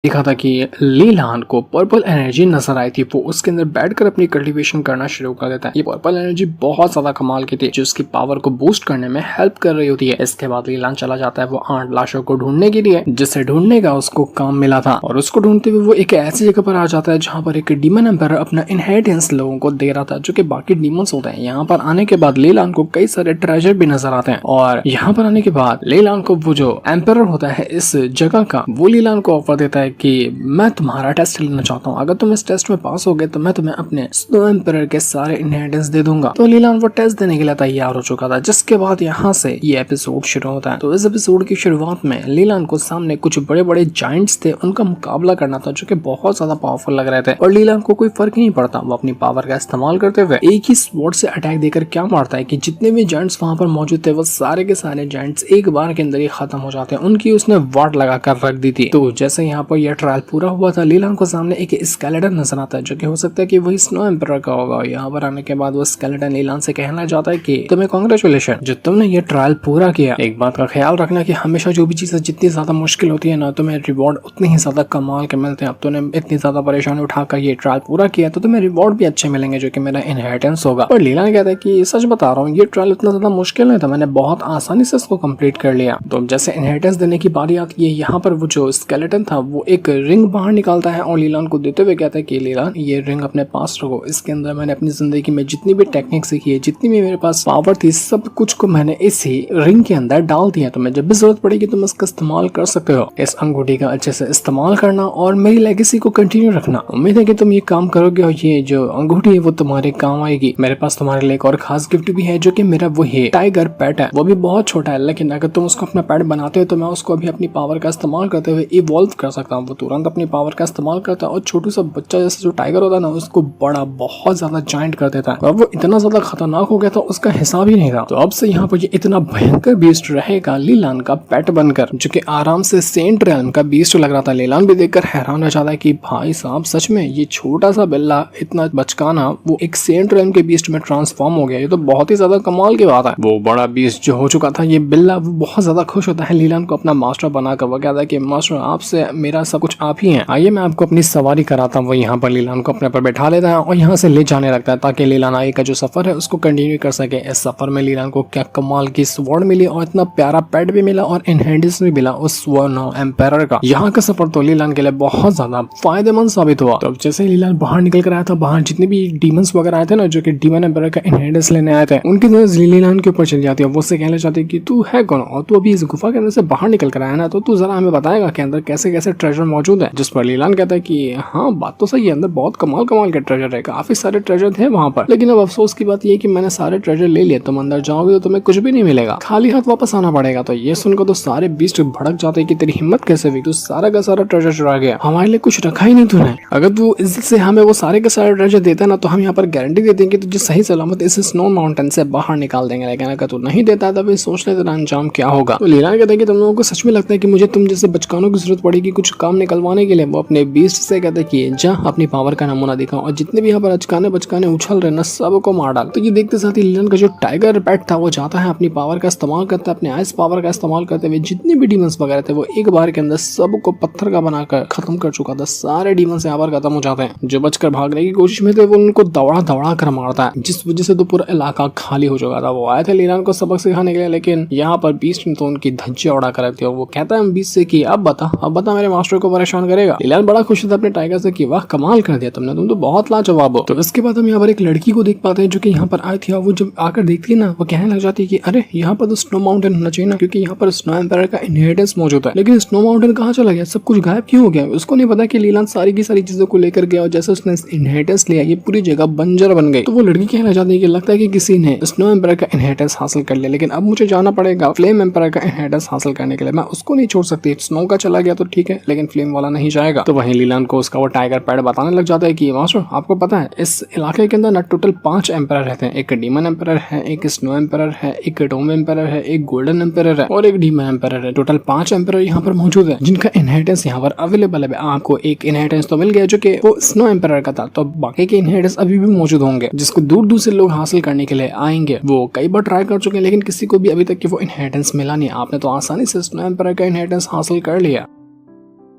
देखा था कि लीलान को पर्पल एनर्जी नजर आई थी। वो उसके अंदर बैठकर अपनी कल्टीवेशन करना शुरू कर देता है। ये पर्पल एनर्जी बहुत ज्यादा कमाल की थी जो उसकी पावर को बूस्ट करने में हेल्प कर रही होती है। इसके बाद लीलान चला जाता है वो 8 लाशों को ढूंढने के लिए, जिसे ढूंढने का उसको काम मिला था। और उसको ढूंढते हुए वो एक ऐसी जगह पर आ जाता है जहाँ पर एक डीमन एम्पायर अपना इनहेरिटेंस लोगों को दे रहा था, जो कि बाकी डीमंस होते हैं। यहाँ पर आने के बाद लीलान को कई सारे ट्रेजर भी नजर आते हैं। और यहाँ पर आने के बाद लीलान को वो जो एम्पायर होता है इस जगह का, वो लीलान को ऑफर देता है कि मैं तुम्हारा टेस्ट लेना चाहता हूँ। अगर तुम इस टेस्ट में पास हो गए तो मैं तुम्हें अपने स्नो एम्पायर के सारे इनहेरिटेंस दे दूंगा। तो लीलान वो टेस्ट देने के लिए तैयार हो चुका था, जिसके बाद यहाँ से ये एपिसोड शुरू होता है। तो इस एपिसोड की शुरुआत में लीलान को सामने कुछ बड़े बड़े जायंट्स थे, उनका मुकाबला करना था, जो कि बहुत ज्यादा पावरफुल लग रहे थे। और लीलान को कोई फर्क नहीं पड़ता, वो अपनी पावर का इस्तेमाल करते हुए एक ही स्वॉर्ड से अटैक देकर क्या मारता है कि जितने भी जायंट्स वहां पर मौजूद थे वो सारे के सारे जायंट्स एक बार के अंदर ही खत्म हो जाते हैं। उनकी उसने वाट लगाकर रख दी थी। तो जैसे यहाँ पर यह ट्रायल पूरा हुआ था, लीलान को सामने एक स्केलेटन नजर आता है, जो कि हो सकता है कि वही स्नो एम्पायर का होगा। यहाँ पर आने के बाद वो स्केलेटन लीलान से कहना चाहता है कि तुम्हें कांग्रेचुलेशन, जो तुमने ये ट्रायल पूरा किया। एक बात का ख्याल रखना कि हमेशा जो भी चीजें जितनी ज्यादा मुश्किल होती है ना, तुम्हें रिवॉर्ड उतनी ही ज्यादा कमाल के मिलते हैं। अब तुमने इतनी ज्यादा परेशानी उठाकर ये ट्रायल पूरा किया तो तुम्हें रिवॉर्ड भी अच्छे मिलेंगे, जो कि मेरा इनहेरिटेंस होगा। और लीलान कहता है कि सच बता रहा हूँ, ये ट्रायल इतना ज्यादा मुश्किल नहीं था, मैंने बहुत आसानी से इसको कंप्लीट कर लिया। तो जैसे इनहेरिटेंस देने की बारी आती है, यहाँ पर वो जो स्केलेटन था वो एक रिंग बाहर निकालता है और लीलान को देते हुए कहता है कि लीलान, ये रिंग अपने पास रखो। इसके अंदर मैंने अपनी जिंदगी में जितनी भी टेक्निक सीखी है, जितनी भी मेरे पास पावर थी, सब कुछ को मैंने इसी रिंग के अंदर डाल दिया। तुम्हें जब भी जरूरत पड़ेगी तुम इसका इस्तेमाल कर सकते हो। इस अंगूठी का अच्छे से इस्तेमाल करना और मेरी लेगेसी को कंटिन्यू रखना। उम्मीद है कि तुम ये काम करोगे और ये जो अंगूठी है वो तुम्हारे काम आएगी। मेरे पास तुम्हारे लिए एक और खास गिफ्ट भी है, जो कि मेरा वही टाइगर पेट है। वो भी बहुत छोटा है, लेकिन अगर तुम उसको अपना पेट बनाते हो तो मैं उसको अभी अपनी पावर का इस्तेमाल करते हुए इवॉल्व कर सकता हूँ। वो तुरंत अपनी पावर का इस्तेमाल करता है और छोटू सा बच्चा जैसे जो टाइगर होता है ना, उसको बड़ा बहुत ज्यादा जायंट कर देता है। और वो इतना ज्यादा खतरनाक हो गया था, उसका हिसाब ही नहीं था। तो अब से यहाँ पर ये इतना भयंकर बीस्ट रहेगा लीलान का पेट बनकर, जो कि आराम से सेंट रेल्म का बीस्ट लग रहा था। लीलान भी देखकर हैरान रह जाता है कि भाई साहब, सच में ये छोटा सा बिल्ला इतना बचकाना वो एक सेंट रेल्म के बीस्ट में ट्रांसफॉर्म हो गया। ये तो बहुत ही ज्यादा कमाल की बात है। वो बड़ा बीस्ट जो हो चुका था ये बिल्ला, वो बहुत ज्यादा खुश होता है लीलान को अपना मास्टर बनाकर। वो कहता है कि मास्टर, आपसे मेरा सब कुछ आप ही हैं, आइए मैं आपको अपनी सवारी कराता हूँ। वो यहाँ पर लीलान को अपने पर बैठा लेता है और यहाँ से ले जाने लगता है, ताकि लीलान आगे का जो सफर है उसको कंटिन्यू कर सके। इस सफर में लीलान को क्या कमाल की स्वॉर्ड मिली और इतना प्यारा पेट भी मिला और इनहेरिटेंस भी मिला उस स्नो एम्पायर का। यहाँ का सफर तो लीलान के लिए बहुत ज्यादा फायदेमंद साबित हुआ। तो जैसे लीलान बाहर निकल कर आया था, बाहर जितने भी डीमंस वगैरह आए थे ना, जो कि डीमन एम्पायर का इनहेरिटेंस लेने आए थे, उनकी नजर लीलान के ऊपर चली जाती है। वो उससे कहना चाहती है कि तू है कौन और तू अभी इस गुफा के अंदर से बाहर निकल कर आया ना, तो तू जरा हमें बताएगा कि अंदर कैसे कैसे ट्रेजर मौजूद है। जिस पर लीलान कहता है कि हाँ, बात तो सही है, अंदर बहुत कमाल कमाल के ट्रेजर है, काफी सारे ट्रेजर थे वहाँ पर, लेकिन अब अफसोस की बात ये कि मैंने सारे ट्रेजर ले लिए। तुम अंदर जाओगे तो तुम्हें कुछ भी नहीं मिलेगा, खाली हाथ वापस आना पड़ेगा। तो ये सुनकर तो सारे बीस्ट भड़क जाते हैं कि तेरी हिम्मत कैसे हुई, तू सारा का सारा ट्रेजर चुरा गया, हमारे लिए कुछ रखा ही नहीं तूने। अगर तू इज्जत से हमें वो सारे के सारे ट्रेजर देता ना, तो हम यहाँ पर गारंटी दे देंगे तुझे सही सलामत इस स्नो माउंटेन से बाहर निकाल देंगे। लेकिन अगर तू नहीं देता तब सोच ले तेरा अंजाम क्या होगा। तो लीलान कहता है कि तुम लोगों को सच में लगता है कि मुझे तुम जैसे बचकानों की जरूरत पड़ेगी कुछ काम निकलवाने के लिए। वो अपने बीस्ट से कहते कि जा अपनी पावर का नमूना दिखाओ और जितने भी यहाँ पर अचकाने बचकाने उछल रहे ना, सबको मार डाल। तो ये देखते साथ ही लीलान का जो टाइगर पेट था वो जाता है, अपनी पावर का इस्तेमाल करता है, अपने आइस पावर का इस्तेमाल करते हुए जितने भी डीमंस वगैरह थे वो एक बार के अंदर सबको पत्थर का बनाकर खत्म कर चुका था। सारे डीमंस यहाँ पर खत्म हो जाते हैं। जो बचकर भागने की कोशिश में थे वो उनको दौड़ा दौड़ा कर मारता है, जिस वजह से तो पूरा इलाका खाली हो चुका था। वो आए थे लीलान को सबक सिखाने के लिए, लेकिन यहाँ पर बीस्ट ने तो उनकी धज्जियां उड़ा कर रखती है। वो कहता है बीस्ट से कि अब बता मेरे मास्टर को परेशान करेगा। लीलान बड़ा खुश था अपने टाइगर से कि वाह, कमाल कर दिया तुमने, तुम तो बहुत लाजवाब हो। तो इसके बाद हम यहाँ पर एक लड़की को देख पाते हैं जो कि यहाँ पर आई थी, और वो जब आकर देखती है ना, वो कहने लग जाती है कि अरे यहाँ पर तो स्नो माउंटेन होना चाहिए ना, क्योंकि यहाँ पर स्नो एम्पायर का इनहेरिटेंस मौजूद है। लेकिन स्नो माउंटेन कहाँ चला गया, सब कुछ गायब क्यों हो गया। उसको नहीं पता कि लीलान सारी की सारी चीजों को लेकर गया और जैसे उसने इनहेरिटेंस लिया ये पूरी जगह बंजर बन गई। तो वो लड़की कहने लग जाती है कि लगता है कि किसी ने स्नो एम्पायर का इनहेरिटेंस हासिल कर लिया, लेकिन अब मुझे जाना पड़ेगा फ्लेम एम्पायर का इनहेरिटेंस हासिल करने के लिए। मैं उसको नहीं छोड़ सकती। स्नो का चला गया तो ठीक है, लेकिन फ्लेम वाला नहीं जाएगा। तो वहीं लीलान को उसका वो टाइगर पेट बताने लग जाता है कि मास्टर, आपको पता है इस इलाके के अंदर ना टोटल 5 एम्पायर रहते हैं। एक डीमन एम्पायर है, एक स्नो एम्पायर है, एक डोम एम्पायर है, एक गोल्डन एम्पायर है और एक डीमन एम्पायर है। टोटल 5 एम्पायर यहाँ पर मौजूद है, जिनका इनहेरिटेंस यहाँ पर अवेलेबल है। आपको एक इनहेरिटेंस तो मिल गया जो कि वो स्नो एम्पायर का था, तो बाकी के इनहेरिटेंस अभी भी मौजूद होंगे, जिसको दूर दूर से लोग हासिल करने के लिए आएंगे। वो कई बार ट्राई कर चुके हैं, लेकिन किसी को भी अभी तक वो इनहेरिटेंस मिला नहीं। आपने तो आसानी से स्नो एम्पायर का इनहेरिटेंस हासिल कर लिया।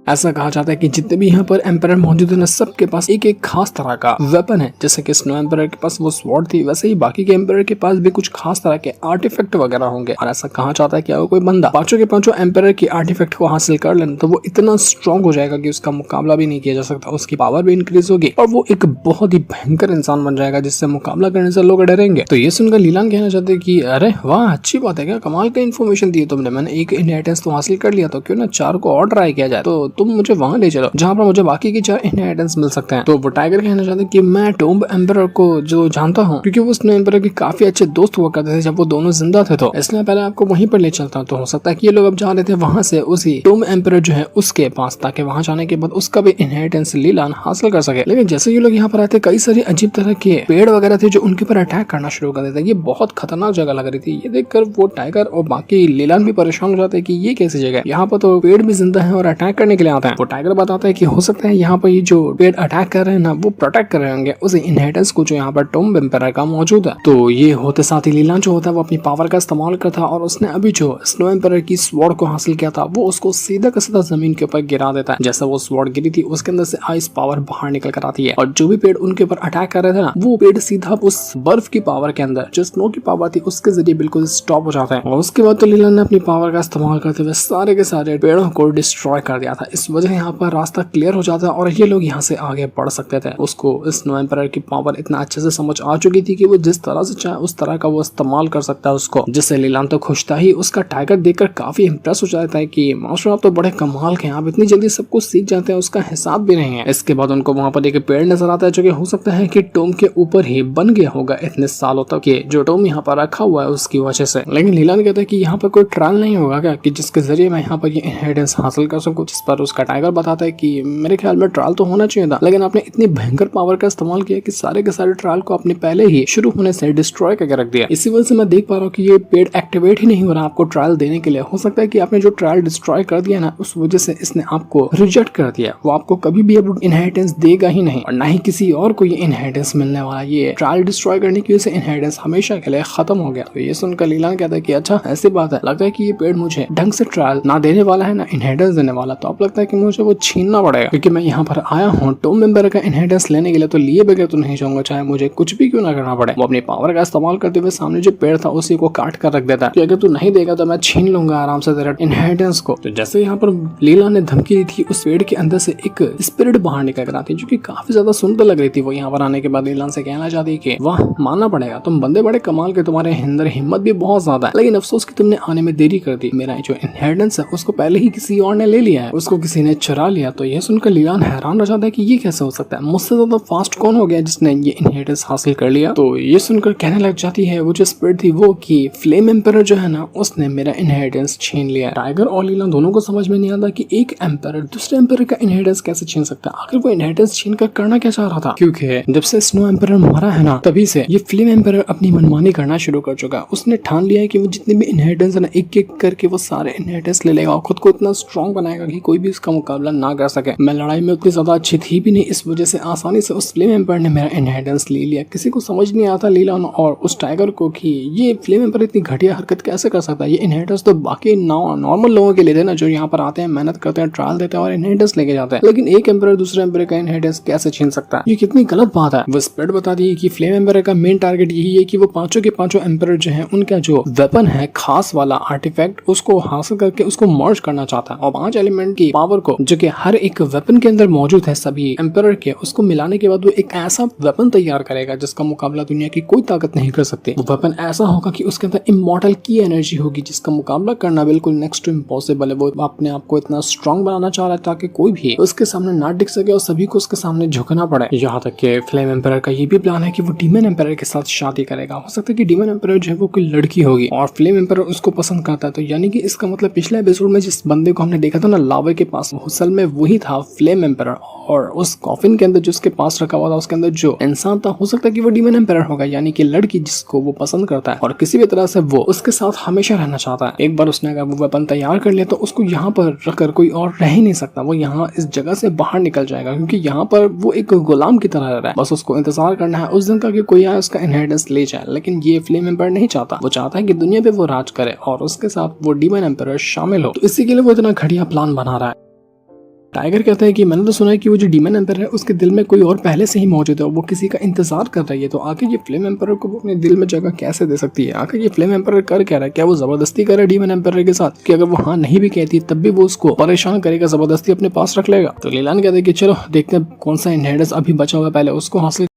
ऐसा कहा जाता है कि जितने भी यहाँ पर एम्पायर मौजूद है ना, सबके पास एक एक खास तरह का वेपन है। जैसे कि स्नो एम्पायर के पास वो स्वॉर्ड थी, वैसे ही बाकी के एम्पायर के पास भी कुछ खास तरह के आर्टिफैक्ट वगैरह होंगे। और ऐसा कहा जाता है कि अगर कोई बंदा पांचों के पांचों एम्पायर की आर्टिफैक्ट को हासिल कर लेना तो वो इतना स्ट्रॉन्ग हो जाएगा कि उसका मुकाबला भी नहीं किया जा सकता, उसकी पावर भी इंक्रीज होगी और वो एक बहुत ही भयंकर इंसान बन जाएगा जिससे मुकाबला करने से लोग डरेंगे। तो ये सुनकर लीलांग कहना चाहते कि अरे वाह, अच्छी बात है, क्या कमाल का इन्फॉर्मेशन दी तुमने। मैंने एक इनहेरिटेंस तो हासिल कर लिया, तो क्यों ना 4 को और ट्राई किया जाए। तो तुम मुझे वहां ले चलो जहाँ पर मुझे बाकी की 4 इनहेरिटेंस मिल सकते हैं। तो वो टाइगर कहना चाहते कि मैं टोम्ब एम्परर को जो जानता हूँ, क्योंकि वो स्नो एम्परर के काफी अच्छे दोस्त हुआ करते थे जब वो दोनों जिंदा थे, तो इसलिए पहले आपको वहीं पर ले चलता हूँ। तो हो सकता है कि ये लोग अब जा रहे थे वहां से उसी टोम्ब एम्परर जो है उसके पास, ताकि वहां जाने के बाद उसका भी इनहेरिटेंस लीलान हासिल कर सके। लेकिन जैसे ये लोग यहाँ पर आते, कई सारे अजीब तरह के पेड़ वगैरह थे जो उनके ऊपर अटैक करना शुरू कर देते। ये बहुत खतरनाक जगह लग रही थी। ये देखकर वो टाइगर और बाकी लीलान भी परेशान हो जाते हैं कि ये कैसी जगह है, यहाँ पर तो पेड़ भी जिंदा है और अटैक करने के लिए आता है। वो टाइगर बताता है कि हो सकता है यहाँ पर ये जो पेड़ अटैक कर रहे हैं ना, वो प्रोटेक्ट कर रहे होंगे उस इनहेरिटेंस को जो यहाँ पर टोम्ब एम्परर का मौजूद है। तो ये होते साथ ही लीलान जो होता है वो अपनी पावर का इस्तेमाल करता और उसने अभी जो स्नो एम्परर की स्वॉर्ड को हासिल किया था वो उसको सीधा का सीधा जमीन के ऊपर गिरा देता है। जैसा वो स्वॉर्ड गिरी थी उसके अंदर से आइस पावर बाहर निकल कर आती है और जो भी पेड़ उनके ऊपर अटैक कर रहे थे ना, वो पेड़ सीधा उस बर्फ की पावर के अंदर, जो स्नो की पावर थी उसके जरिए बिल्कुल स्टॉप हो जाता है। और उसके बाद तो लीलान ने अपनी पावर का इस्तेमाल करते हुए सारे के सारे पेड़ों को डिस्ट्रॉय कर दिया था। इस वजह यहाँ पर रास्ता क्लियर हो जाता है और ये लोग यहाँ से आगे बढ़ सकते थे। उसको स्नो एम्परर की पावर इतना अच्छे से समझ आ चुकी थी कि वो जिस तरह से चाहे उस तरह का वो इस्तेमाल कर सकता है उसको, जिससे लीलान तो खुश था ही, उसका टाइगर देखकर काफी इंप्रेस हो जाता है कि मास्टर आप तो बड़े कमाल के हैं, आप इतनी जल्दी सब कुछ सीख जाते हैं, उसका हिसाब भी नहीं है। इसके बाद उनको वहाँ पर एक पेड़ नजर आता है जो कि हो सकता है कि टोम के ऊपर ही बन गया होगा इतने सालों तक, के जो टोम यहाँ पर रखा हुआ है उसकी वजह से। लेकिन लीलान कहता है कि यहाँ पर कोई ट्रायल नहीं होगा क्या, कि जिसके जरिए मैं यहाँ पर ये इनहेरिटेंस हासिल कर सकूं। जिस पर उसका टाइगर बताता है कि मेरे ख्याल में ट्रायल तो होना चाहिए था, लेकिन आपने इतनी भयंकर पावर का इस्तेमाल किया कि सारे के सारे ट्रायल को आपने पहले ही शुरू होने से डिस्ट्रॉय करके रख दिया। इसी वजह से मैं देख पा रहा हूँ कि ये पेड़ एक्टिवेट ही नहीं हो रहा आपको ट्रायल देने के लिए। हो सकता है कि आपने जो ट्रायल डिस्ट्रॉय कर दिया ना, उस वजह से इसने आपको रिजेक्ट कर दिया। वो आपको कभी भी अब इनहेरिटेंस देगा ही नहीं और ना ही किसी और को ये इनहेरिटेंस मिलने वाला। ये ट्रायल डिस्ट्रॉय करने की वजह से इनहेरिटेंस हमेशा के लिए खत्म हो गया। तो ये सुनकर लीलान कहता है कि अच्छा ऐसी बात है, लगता है कि ये पेड़ मुझे ढंग से ट्रायल ना देने वाला है ना इनहेरिटेंस देने वाला, तो अब लगता है कि मुझे वो छीनना पड़ेगा, क्योंकि मैं यहाँ पर आया हूँ टोम एम्परर का इनहेरिटेंस लेने के लिए, तो लिए बगैर तो नहीं जाऊंगा, चाहे मुझे कुछ भी क्यों ना करना पड़े। वो अपनी पावर का इस्तेमाल करते हुए सामने जो पेड़ था उसी को काट कर रख देता है कि अगर तू नहीं देगा तो मैं छीन लूंगा आराम से तेरा इनहेरिटेंस को। तो जैसे यहाँ पर लीला ने धमकी दी थी, उस पेड़ के अंदर से एक स्पिरिट बाहर निकल कर आती है जो कि काफी ज्यादा सुंदर लग रही थी। वो यहाँ पर आने के बाद लीला से कहना चाहती है कि वाह, मानना पड़ेगा तुम बंदे बड़े कमाल के, तुम्हारे अंदर हिम्मत भी बहुत ज्यादा है, लेकिन अफसोस कि तुमने आने में देरी कर दी। मेरा जो इनहेरिटेंस है उसको पहले ही किसी और ने ले लिया है, उसको किसी ने चुरा लिया। तो यह सुनकर लीलान हैरान रह जाता है कि ये कैसे हो सकता है, मुझसे ज्यादा फास्ट कौन हो गया जिसने ये इनहेरिटेंस हासिल कर लिया। तो ये सुनकर कहने लग जाती है वो जो स्पिरिट थी वो कि फ्लेम एम्परर जो है ना, उसने मेरा इनहेरिटेंस छीन लिया। टाइगर और लीला दोनों को समझ में नहीं आता कि एक एम्परर दूसरे एम्परर का इनहेरिटेंस कैसे छीन सकता है। आखिर वो इनहेरिटेंस छीन कर करना क्या चाह रहा था, क्योंकि जब से स्नो एम्परर मरा है ना, तभी से ये फ्लेम एम्परर अपनी मनमानी करना शुरू कर चुका है। उसने ठान लिया है कि वो जितने भी इनहेरिटेंस है ना, एक एक करके वो सारे इनहेरिटेंस ले लेगा और खुद को इतना स्ट्रॉन्ग बनाएगा कि कोई भी उसका मुकाबला ना कर सके। मैं लड़ाई में उतनी ज्यादा अच्छी थी भी नहीं, इस वजह से आसानी से उस फ्लेम एम्परर ने मेरा इनहेरिटेंस ले लिया। किसी को समझ नहीं आता लीला और उस टाइगर को कि ये फ्लेम एम्परर इतनी घटिया हरकत कैसे कर सकता है। ये इनहेरिटेंस तो बाकी नॉर्मल लोगों के लिए थे ना, जो यहाँ पर आते हैं, मेहनत करते हैं, ट्रायल देते हैं और इनहेरिटेंस लेके जाते हैं, लेकिन एक एम्परर दूसरे एम्परर का इनहेरिटेंस कैसे छीन सकता है। ये कितनी गलत बात है। वो स्पिरिट बता दी कि फ्लेम एम्परर का मेन टारगेट यही है कि वो पांचों के पांचों एम्परर जो है उनका जो वेपन है खास वाला आर्टिफैक्ट, उसको हासिल करके उसको मर्ज करना चाहता है और 5 एलिमेंट की पावर को जो कि हर एक वेपन के अंदर मौजूद है सभी एम्परर के, उसको मिलाने के बाद वो एक ऐसा वेपन तैयार करेगा जिसका मुकाबला दुनिया की कोई ताकत नहीं कर सकती। वो वेपन ऐसा होगा कि उसके अंदर इमॉर्टल की एनर्जी होगी जिसका मुकाबला करना बिल्कुल नेक्स्ट टू इम्पॉसिबल है। वो अपने आप को इतना स्ट्रॉन्ग बनाना चाह रहा है ताकि कोई भी उसके सामने ना टिक सके और सभी को उसके सामने झुकना पड़े। यहाँ तक कि फ्लेम एम्परर का ये भी प्लान है कि वो डीमन एम्परर के साथ शादी करेगा। हो सकता है कि डीमन एम्परर जो है वो कोई लड़की होगी और फ्लेम एम्परर उसको पसंद करता है। तो यानी कि इसका मतलब पिछले एपिसोड में जिस बंदे को हमने देखा था ना लावे के पास, असल में वही था फ्लेम एम्परर, और उस कॉफिन के अंदर जो उसके पास रखा हुआ था उसके अंदर जो इंसान था, हो सकता है कि वो डीमन एम्परर होगा, यानी कि लड़की जिसको वो पसंद करता है और किसी भी तरह से वो उसके साथ हमेशा रहना चाहता है। एक बार उसने अगर वो वेपन तैयार कर लिया तो उसको यहाँ पर रखकर कोई और रह ही नहीं सकता। वो यहाँ इस जगह से बाहर निकल जाएगा, क्योंकि यहाँ पर वो एक गुलाम की तरह रह रहा है। बस उसको इंतजार करना है उस दिन का कि कोई आए उसका इनहेरिटेंस ले जाए। लेकिन ये फ्लेम एम्परर नहीं चाहता, वो चाहता है कि दुनिया पे वो राज करे और उसके साथ वो डीमन एम्परर शामिल हो। तो इसी के लिए वो इतना घटिया प्लान बना रहा है। टाइगर कहता है कि मैंने तो सुना है कि वो जो डीमन एम्पायर है उसके दिल में कोई और पहले से ही मौजूद है और वो किसी का इंतजार कर रही है। तो आखिर ये फ्लेम एम्पायर को अपने दिल में जगह कैसे दे सकती है? आखिर ये फ्लेम एम्पायर कर क्या रहा है? क्या वो जबरदस्ती कर रहा है डीमन एम्पायर के साथ कि अगर वो हाँ नहीं भी कहती तब भी वो उसको परेशान करेगा, जबरदस्ती अपने पास रख लेगा? तो लीलान कहते हैं कि चलो देखते हैं कौन सा इनहेरिटेंस अभी बचा हुआ है, पहले उसको हासिल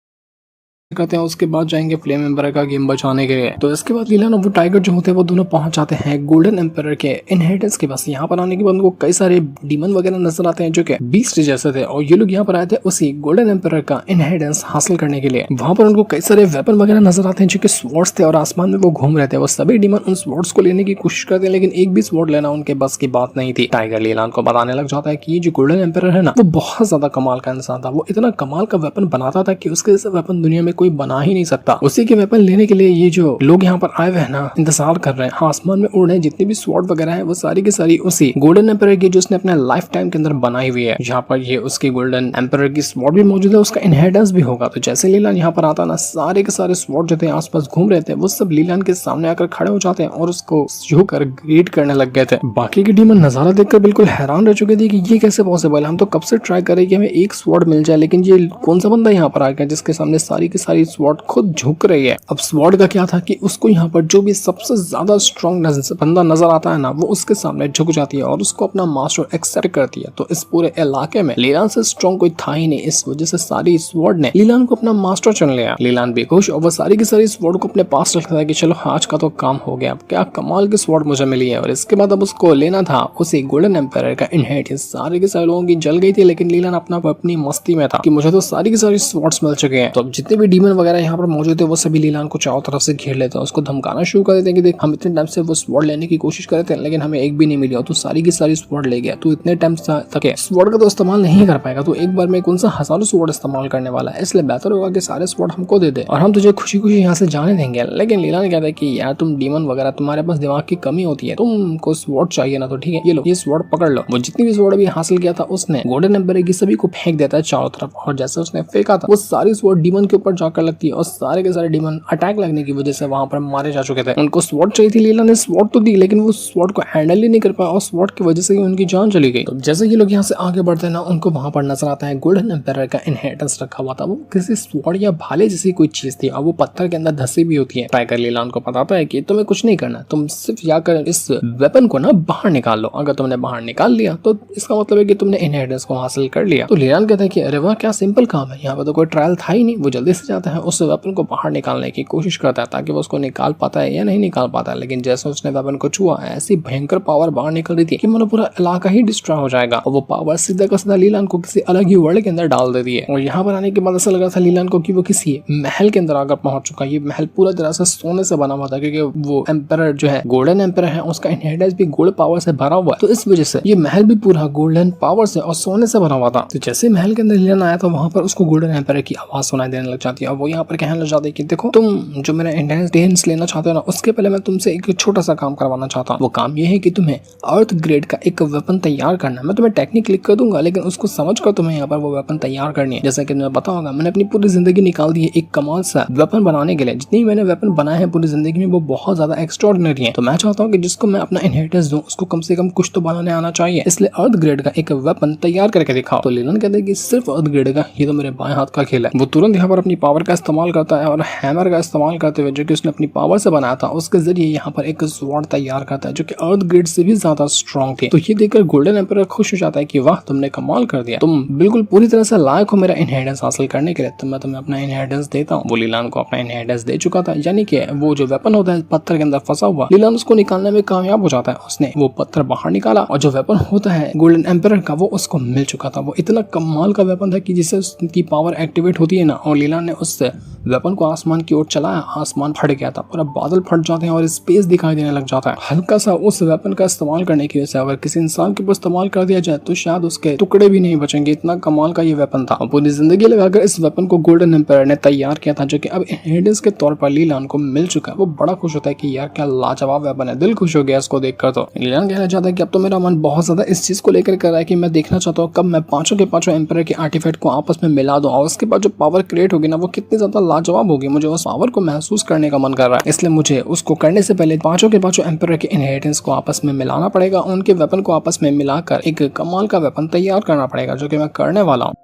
करते हैं, उसके बाद जाएंगे फ्लेम एम्पायर का गेम बचाने के लिए। तो इसके बाद लीला ना वो टाइगर जो होते हैं वो दोनों पहुंच जाते हैं गोल्डन एम्पायर के इनहेरिटेंस के पास। यहाँ पर आने के बाद उनको कई सारे डीमन वगैरह नजर आते हैं जो कि बीस्ट जैसे थे और ये लोग यहाँ पर आए थे उसी गोल्डन एम्पायर का इनहेरिटेंस हासिल करने के लिए। वहां पर उनको कई सारे वेपन वगैरह नजर आते हैं जो कि स्वॉर्ड्स थे और आसमान में वो घूम रहे थे। वो सभी डीमन उन स्वॉर्ड्स को लेने की कोशिश करते हैं लेकिन एक भी स्वॉर्ड लेना उनके बस की बात नहीं थी। टाइगर लीलान को बताने लग जाता है कि ये जो गोल्डन एम्पायर है ना वो बहुत ज्यादा कमाल का इंसान था। वो इतना कमाल का वेपन बनाता था कि उसके जैसा वेपन दुनिया में कोई बना ही नहीं सकता। उसी के वेपन लेने के लिए ये जो लोग यहाँ पर आए हुए हैं ना, इंतजार कर रहे हैं, आसमान में उड़ रहे हैं, जितनी भी स्वॉर्ड वगैरह है वो सारी की सारी उसी गोल्डन एम्पायर की जो उसने अपने लाइफ टाइम के अंदर बनाई हुई है। यहाँ पर ये उसकी गोल्डन एम्पायर की स्वॉर्ड भी मौजूद है, उसका इनहेरिटेंस भी होगा। तो जैसे लीलान यहाँ पर आता ना, सारे के सारे स्वॉर्ड जो थे आसपास घूम रहे थे वो सब लीलान के सामने आकर खड़े हो जाते हैं और उसको छूकर ग्रीट करने लग गए थे। बाकी के डीमन नजारा देखकर बिल्कुल हैरान रह चुके थे कि ये कैसे पॉसिबल है, हम तो कब से ट्राई कर रहे हैं कि हमें एक स्वॉर्ड मिल जाए, लेकिन ये कौन सा बंदा यहाँ पर आ गया जिसके सामने सारी की सारी स्वॉर्ड खुद झुक रही है। अब स्वॉर्ड का क्या था कि उसको यहाँ पर जो भी सबसे ज्यादा स्ट्रॉन्ग बंदा नजर आता है ना वो उसके सामने झुक जाती है और उसको अपना मास्टर एक्सेप्ट करती है। तो इस पूरे इलाके में लीलान से स्ट्रॉन्ग कोई था ही नहीं, इस वजह से सारी स्वॉर्ड ने लीलान को अपना मास्टर चुन लिया। लीलान बेखुश और वो सारी की सारी स्वॉर्ड को अपने पास रखता है कि चलो आज का तो काम हो गया, क्या कमाल की स्वॉर्ड मुझे मिली है। और इसके बाद अब उसको लेना था उसी गोल्डन एम्पायर का इनहेरिटेंस। सारे के सारे लोगों की जल गई थी लेकिन लीलान अपनी मस्ती में था कि मुझे तो सारी की सारी स्वॉर्ड्स मिल चुके हैं। तो अब जितने भी डीमन वगैरह यहाँ पर मौजूद है वो सभी लीलान को चारों तरफ से घेर लेते हैं, उसको धमकाना शुरू कर देते हैं कि देख हम इतने टाइम से वो स्वॉर्ड लेने की कोशिश कर रहे थे लेकिन हमें एक भी नहीं मिली और तू सारी की सारी स्वॉर्ड ले गया, तू इतने टाइम तक स्वॉर्ड का तो इस्तेमाल नहीं कर पाएगा, तो एक बार में कौन सा हजारों स्वॉर्ड इस्तेमाल करने वाला है, इसलिए बेहतर होगा कि सारे स्वॉर्ड हमको दे दे और हम तुझे खुशी खुशी यहाँ से जाने देंगे। लेकिन लीलान कहता है कि यार तुम डीमन वगैरह तुम्हारे पास दिमाग की कमी होती है, तुमको स्वॉर्ड चाहिए ना तो ठीक है ये लो ये स्वॉर्ड पकड़ लो। वो जितनी भी स्वॉर्ड अभी हासिल किया था उसने गोल्डन एम्पायर की सभी को फेंक देता है चारों तरफ और जैसे उसने फेंका था वो सारी स्वॉर्ड डीमन के ऊपर जाकर लगती है और सारे के सारे डीमन अटैक लगने की वजह से वहां पर मारे जा चुके थे। उनको स्वॉर्ड चाहिए थी, लीला ने स्वॉर्ड तो दी लेकिन वो स्वॉर्ड को हैंडल ही नहीं कर पाया और स्वॉर्ड की वजह से ही उनकी जान चली गई। तो जैसे ये लोग यहाँ से आगे बढ़ते हैं ना उनको वहां पर नजर आता है गोल्डन एम्पायर का इनहेरिटेंस रखा हुआ था। वो किसी स्वॉर्ड या भाले जैसी कोई चीज थी और वो पत्थर के अंदर धसी भी होती है। टाइगर लीलान को बताता है कि तुम्हें कुछ नहीं करना, तुम सिर्फ जाकर इस वेपन को ना बाहर निकाल लो, अगर तुमने बाहर निकाल लिया तो इसका मतलब है कि तुमने इनहेरिटेंस को हासिल कर लिया। तो लीलान कहता है कि अरे वाह क्या सिंपल काम है, यहाँ पर तो कोई ट्रायल था ही नहीं। वो जल्दी से जाता है उस वेपन को बाहर निकालने की कोशिश करता है ताकि वो उसको निकाल पाता है या नहीं निकाल पाता है, लेकिन जैसे उसने वेपन को छुआ ऐसी भयंकर पावर बाहर निकल रही थी कि मतलब पूरा इलाका ही डिस्ट्रॉय हो जाएगा और वो पावर सीधा का सीधा लीलान को किसी अलग ही वर्ल्ड के अंदर डाल देती है। और यहाँ पर आने के बाद ऐसा लगा था लीलान को कि वो किसी महल के अंदर आकर पहुंच चुका। ये महल पूरा तरह से सोने से बना हुआ था क्योंकि वो एम्पायर जो है गोल्डन एम्पायर है उसका इनहेरिटेंस भी गोल्ड पावर से भरा हुआ है, तो इस वजह से ये महल भी पूरा गोल्डन पावर से और सोने से भरा हुआ था। तो जैसे महल के अंदर लीलान आया तो वहां पर उसको गोल्डन एम्पायर की आवाज सुनाई देने लग जाती है और वो यहाँ पर कहने लग जाती है कि देखो तुम जो मेरा इनहेरिटेंस लेना चाहते हो ना उसके पहले मैं तुमसे एक छोटा सा काम करवाना चाहता हूँ। वो काम ये है कि तुम्हें अर्थ ग्रेड का एक वेपन तैयार करना है। मैं तुम्हें टेक्निक लिख कर दूंगा लेकिन उसको समझ कर तुम्हें यहाँ पर वो वेपन तैयार करनी है। जैसा कि तुम्हें पता होगा मैंने अपनी पूरी जिंदगी निकाल दी है एक कमाल सा वेपन बनाने के लिए। जितनी मैंने वेपन बनाए हैं पूरी जिंदगी में वो बहुत ज्यादा एक्स्ट्राऑर्डिनरी है। तो मैं चाहता हूँ कि जिसको मैं अपना इनहेरिटेंस दूं उसको कम से कम कुछ तो बनाने आना चाहिए, इसलिए अर्थ ग्रेड का एक वेपन तैयार करके दिखाओ। तो लीलन कहते हैं कि सिर्फ अर्थ ग्रेड का, ये तो मेरे बाएं हाथ का खेल है। वो तुरंत यहाँ पर अपनी पावर का इस्तेमाल करता है और हैमर का इस्तेमाल करते हुए जो कि उसने अपनी पावर से बनाया था उसके जरिए यहाँ पर एक स्वॉर्ड तैयार करता है जो कि अर्थ ग्रेड से भी ज्यादा स्ट्रॉन्ग थी। तो ये देखकर गोल्डन एम्पायर खुश हो जाता है कि वाह तुमने कमाल कर दिया, तुम बिल्कुल पूरी तरह से लायक हो मेरा इनहेरिटेंस हासिल करने के लिए, तो मैं तुम्हें अपना इनहेरिटेंस देता हूँ। वो लीलान को अपना इनहेरिटेंस दे चुका था, यानी कि वो जो वेपन होता है पत्थर के अंदर फंसा हुआ, लीलान उसको निकालने में कामयाब हो जाता है। उसने वो पत्थर बाहर निकाला और जो वेपन होता है गोल्डन एम्पायर का वो उसको मिल चुका था। वो इतना कमाल का वेपन था कि जिससे उसकी पावर एक्टिवेट होती है ना, और लीलान ने उस वेपन को आसमान की ओर चलाया, आसमान फट गया था, पूरा बादल फट जाते हैं और स्पेस दिखाई देने लग जाता है। हल्का सा उस वेपन का इस्तेमाल करने की वजह से अगर किसी इंसान के ऊपर इस्तेमाल कर दिया जाए तो शायद उसके टुकड़े भी नहीं बचेंगे, इतना कमाल का ये वेपन था। पूरी जिंदगी लगाकर इस वेपन को गोल्डन एम्पायर ने तैयार किया था जो कि अब इनहेरिटेंस के तौर पर लीलान को मिल चुका है। वो बड़ा खुश होता है कि यार क्या लाजवाब वेपन है, दिल खुश हो गया इसको देखकर। तो लीलान कहना चाहता है कि अब तो मेरा मन बहुत ज्यादा इस चीज को लेकर कर रहा है कि मैं देखना चाहता हूँ कब मैं पांचों के पांचों एम्पायर के आर्टिफैक्ट को आपस में मिला दूं और उसके बाद जो पावर क्रिएट होगी ना वो वो कितनी ज्यादा लाजवाब होगी, मुझे उस पावर को महसूस करने का मन कर रहा है। इसलिए मुझे उसको करने से पहले पांचों के पांचों एम्परर के इनहेरिटेंस को आपस में मिलाना पड़ेगा, उनके वेपन को आपस में मिलाकर एक कमाल का वेपन तैयार करना पड़ेगा, जो कि मैं करने वाला हूँ।